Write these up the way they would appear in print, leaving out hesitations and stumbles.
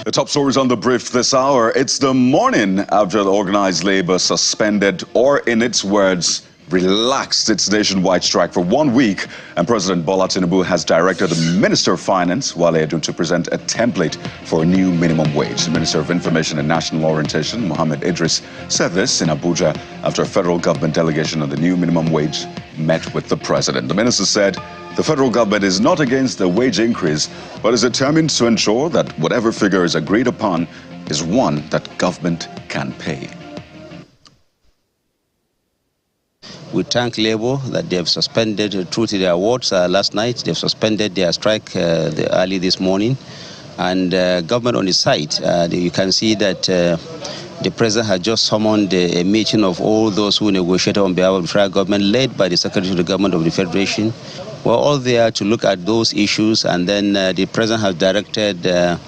The top stories on the brief this hour. It's the morning after the organized labor suspended, or in its words, relaxed its nationwide strike for 1 week. And President Bola Tinubu has directed the Minister of Finance, Wale Edun, to present a template for a new minimum wage. The Minister of Information and National Orientation, Mohammed Idris, said this in Abuja after a federal government delegation on the new minimum wage met with the president. The minister said the federal government is not against the wage increase, but is determined to ensure that whatever figure is agreed upon is one that government can pay. We thank Labour that they have suspended, through to their awards last night, they've suspended their strike early this morning. And government on its side, you can see that the president has just summoned a meeting of all those who negotiated on behalf of the federal government, led by the Secretary of the Government of the Federation. We're all there to look at those issues, and then the president has directed the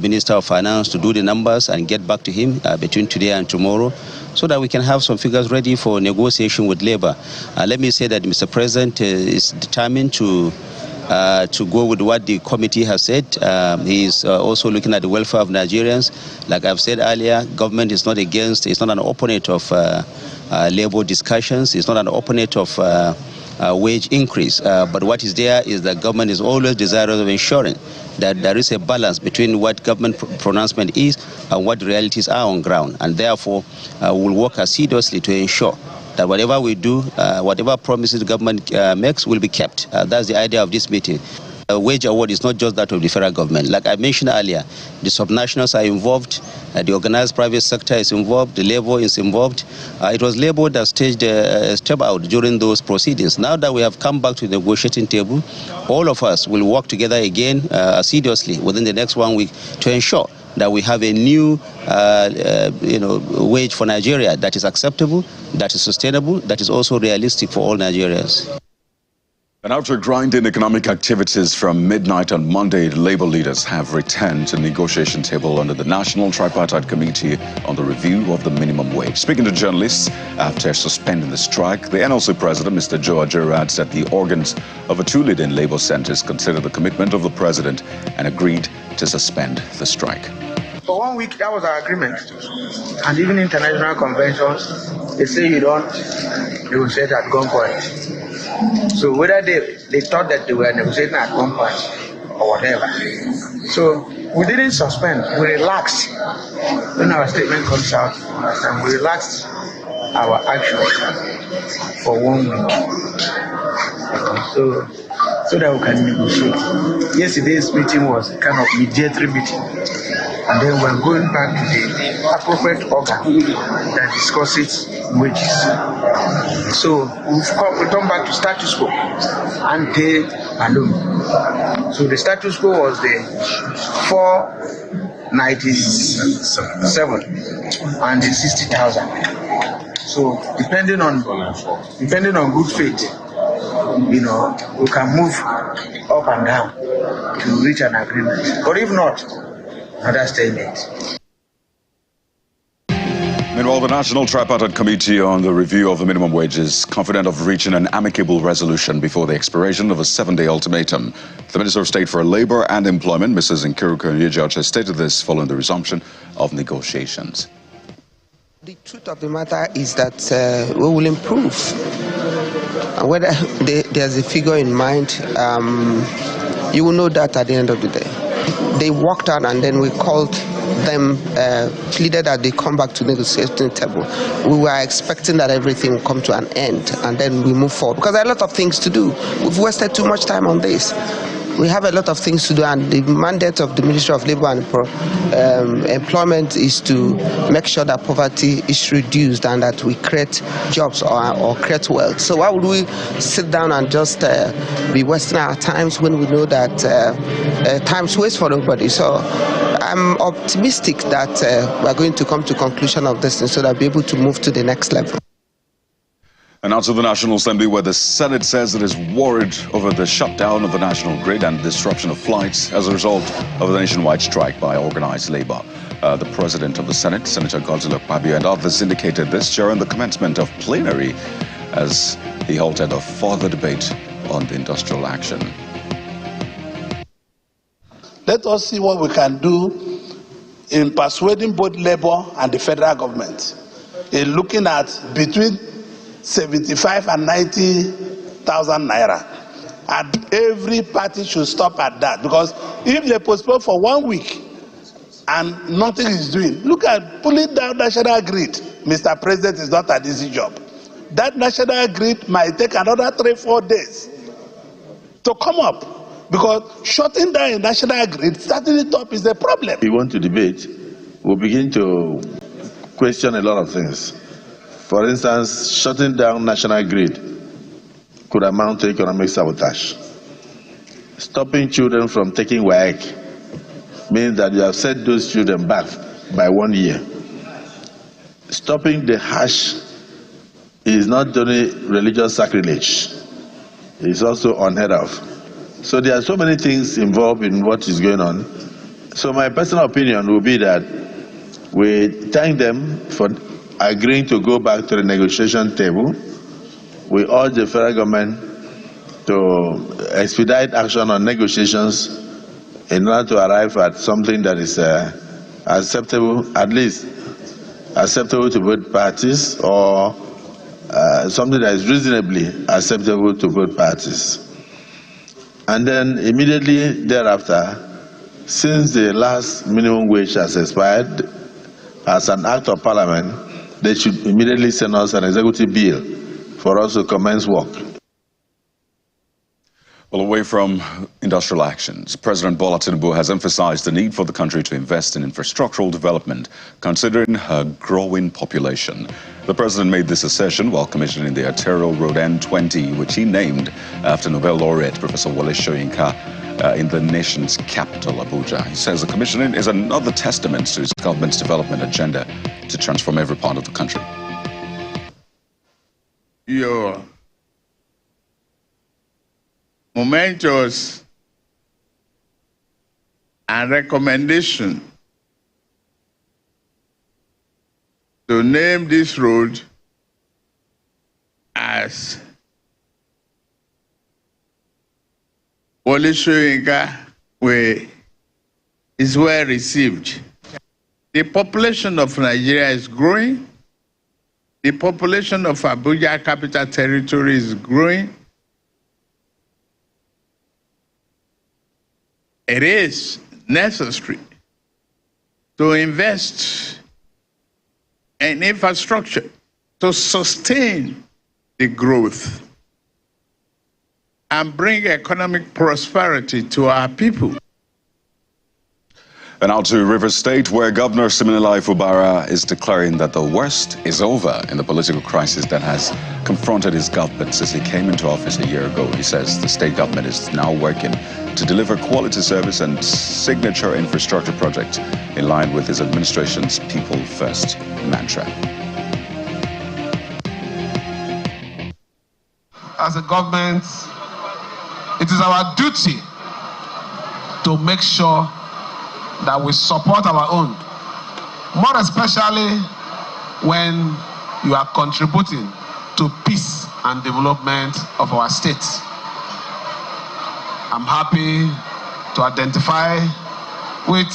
Minister of Finance to do the numbers and get back to him between today and tomorrow, so that we can have some figures ready for negotiation with Labour. Let me say that Mr. President is determined to go with what the committee has said. He is also looking at the welfare of Nigerians. Like I've said earlier, government is not against, it's not an opponent of Labour discussions, it's not an opponent of wage increase. But what is there is that government is always desirous of ensuring that there is a balance between what government pronouncement is and what the realities are on ground. And therefore, we'll work assiduously to ensure that whatever we do, whatever promises the government makes will be kept. That's the idea of this meeting. A wage award is not just that of the federal government. Like I mentioned earlier, the subnationals are involved, the organized private sector is involved, the Labour is involved. It was Labour that staged a step out during those proceedings. Now that we have come back to the negotiating table, all of us will work together again assiduously within the next 1 week to ensure that we have a new wage for Nigeria that is acceptable, that is sustainable, that is also realistic for all Nigerians. And after grinding economic activities from midnight on Monday, the Labour leaders have returned to the negotiation table under the National Tripartite Committee on the review of the minimum wage. Speaking to journalists after suspending the strike, the NLC president, Mr. Joe Ajaero, said the organs of the two leading Labour centres considered the commitment of the president and agreed to suspend the strike. For 1 week, that was our agreement. And even international conventions, they say you don't negotiate at gunpoint. So whether they thought that they were negotiating at gunpoint or whatever. So we didn't suspend, we relaxed. When our statement comes out, and we relaxed our actions for 1 week. So that we can negotiate. Yesterday's meeting was kind of mediatory meeting. And then we're going back to the appropriate organ that discusses wages. So we've come back to status quo, ante alone. So the status quo was the 497 and the 60,000. So depending on good faith, we can move up and down to reach an agreement. But if not, another statement. Meanwhile, the National Tripartite Committee on the review of the minimum wage is confident of reaching an amicable resolution before the expiration of a 7-day ultimatum. The Minister of State for Labour and Employment, Mrs. Nkiruka Onyejiacha, stated this following the resumption of negotiations. The truth of the matter is that we will improve. And whether there's a figure in mind, you will know that at the end of the day. They walked out, and then we called them, pleaded that they come back to the negotiating table. We were expecting that everything would come to an end, and then we move forward. Because there are a lot of things to do. We've wasted too much time on this. We have a lot of things to do, and the mandate of the Ministry of Labour and Employment is to make sure that poverty is reduced and that we create jobs or create wealth. So why would we sit down and just be wasting our times when we know that time's waste for nobody? So I'm optimistic that we're going to come to conclusion of this, and so that we'll be able to move to the next level. And now to the National Assembly, where the Senate says it is worried over the shutdown of the national grid and disruption of flights as a result of the nationwide strike by organized labor. The President of the Senate, Senator Godswill Akpabio, and others indicated this during the commencement of plenary as he halted a further debate on the industrial action. Let us see what we can do in persuading both Labour and the federal government in looking at between 75 and 90,000 naira. And every party should stop at that, because if they postpone for 1 week and nothing is doing, look at pulling down national grid. Mr. President, is not an easy job. That national grid might take another 3-4 days to come up, because shutting down a national grid, starting it up, is a problem. We want to debate, we'll begin to question a lot of things. For instance, shutting down national grid could amount to economic sabotage. Stopping children from taking WAEC means that you have set those children back by 1 year. Stopping the hash is not only religious sacrilege, it's also unheard of. So there are so many things involved in what is going on. So my personal opinion will be that we thank them for agreeing to go back to the negotiation table. We urge the federal government to expedite action on negotiations in order to arrive at something that is acceptable, at least acceptable to both parties, or something that is reasonably acceptable to both parties. And then immediately thereafter, since the last minimum wage has expired, as an act of parliament, they should immediately send us an executive bill for us to commence work. Well, away from industrial actions, President Bola Tinubu has emphasized the need for the country to invest in infrastructural development, considering her growing population. The president made this assertion while commissioning the arterial road N20, which he named after Nobel laureate Professor Wole Soyinka in the nation's capital, Abuja. He says the commissioning is another testament to his government's development agenda to transform every part of the country. Your momentous and recommendation to name this road as Wole Soyinka Way is well received. The population of Nigeria is growing. The population of Abuja Capital Territory is growing. It is necessary to invest in infrastructure to sustain the growth and bring economic prosperity to our people. And now to Rivers State, where Governor Siminalayi Fubara is declaring that the worst is over in the political crisis that has confronted his government since he came into office a year ago. He says the state government is now working to deliver quality service and signature infrastructure projects in line with his administration's People First mantra. As a government, it is our duty to make sure that we support our own, more especially when you are contributing to peace and development of our state. I'm happy to identify with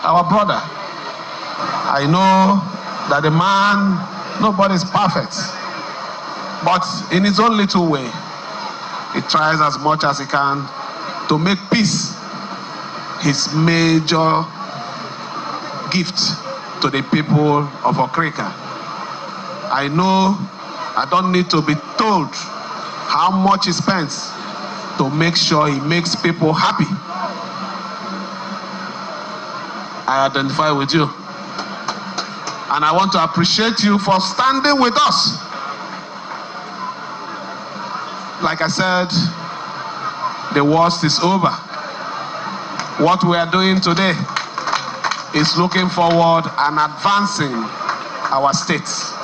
our brother. I know that the man, nobody is perfect, but in his own little way, he tries as much as he can to make peace his major gift to the people of Okrika. I know I don't need to be told how much he spends to make sure he makes people happy. I identify with you. And I want to appreciate you for standing with us. Like I said, the worst is over. What we are doing today is looking forward and advancing our states.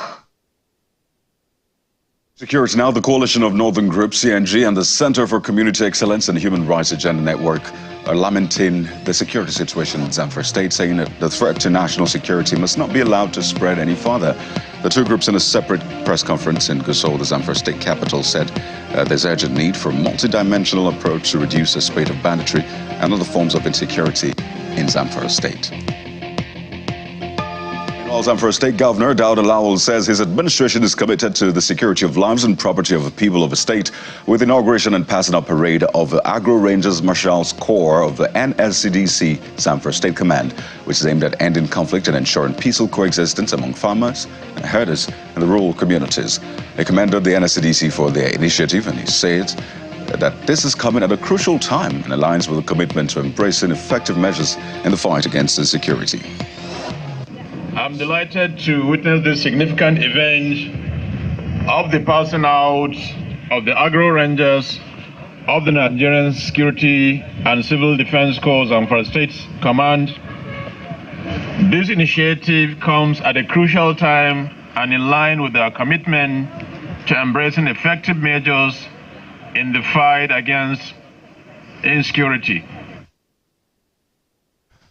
Security now. The Coalition of Northern Groups, CNG, and the Center for Community Excellence and Human Rights Agenda Network are lamenting the security situation in Zamfara State, saying that the threat to national security must not be allowed to spread any further. The two groups, in a separate press conference in Gusau, the Zamfara State capital, said there's urgent need for a multidimensional approach to reduce the spate of banditry and other forms of insecurity in Zamfara State. Zamfara State Governor Dauda Lawal says his administration is committed to the security of lives and property of the people of the state with inauguration and passing out parade of the Agro Rangers Marshals Corps of the NSCDC Zamfara State Command, which is aimed at ending conflict and ensuring peaceful coexistence among farmers and herders in the rural communities. He commended the NSCDC for their initiative, and he said that this is coming at a crucial time and aligns with the commitment to embracing effective measures in the fight against insecurity. I'm delighted to witness this significant event of the passing out of the Agro Rangers of the Nigerian Security and Civil Defense Corps Zamfara State Command. This initiative comes at a crucial time and in line with our commitment to embracing effective measures in the fight against insecurity.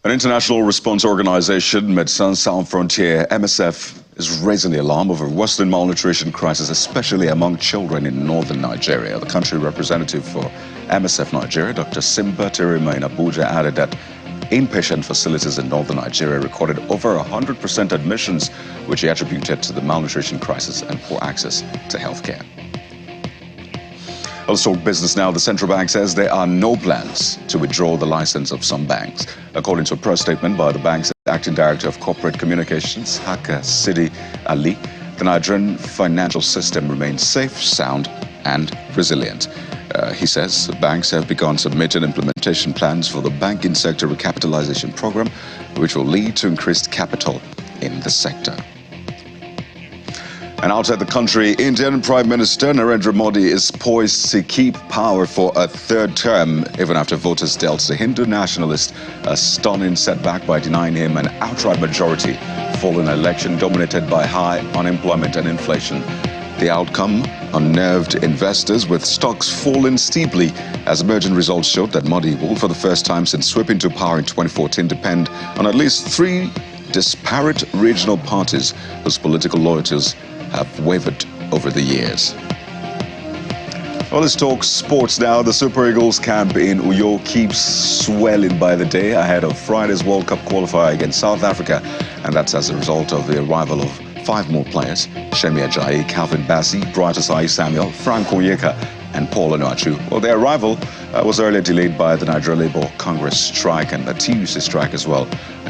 An international response organization, Médecins Sans Frontières, MSF, is raising the alarm over worsening malnutrition crisis, especially among children in northern Nigeria. The country representative for MSF Nigeria, Dr. Simba Terima in Abuja, added that inpatient facilities in northern Nigeria recorded over 100% admissions, which he attributed to the malnutrition crisis and poor access to health care. Let's talk business now. The central bank says there are no plans to withdraw the license of some banks. According to a press statement by the bank's acting director of corporate communications, Haka Sidi Ali, the Nigerian financial system remains safe, sound, and resilient. He says banks have begun submitting implementation plans for the banking sector recapitalization program, which will lead to increased capital in the sector. And outside the country, Indian Prime Minister Narendra Modi is poised to keep power for a third term, even after voters dealt the Hindu nationalist a stunning setback by denying him an outright majority following an election dominated by high unemployment and inflation. The outcome unnerved investors, with stocks falling steeply as emerging results showed that Modi will, for the first time since sweeping to power in 2014, depend on at least three disparate regional parties whose political loyalties have wavered over the years. Well, let's talk sports now. The Super Eagles camp in Uyo keeps swelling by the day ahead of Friday's World Cup qualifier against South Africa, and that's as a result of the arrival of 5 more players: Shemi Ajayi, Calvin Bassey, Bright Asai Samuel, Frank Onyeka, and Paul Onuachu. Well, their arrival was earlier delayed by the Nigeria Labour Congress strike and the TUC strike as well.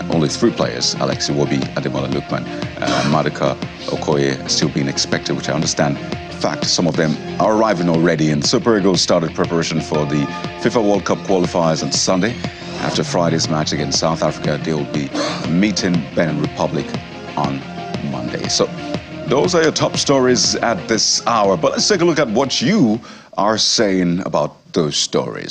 Only 3 players, Alex Iwobi, Ademola Lookman, and Maduka Okoye, are still being expected, which I understand. In fact, some of them are arriving already, and Super Eagles started preparation for the FIFA World Cup qualifiers on Sunday. After Friday's match against South Africa, they will be meeting Benin Republic on Monday. So those are your top stories at this hour, but let's take a look at what you are saying about those stories.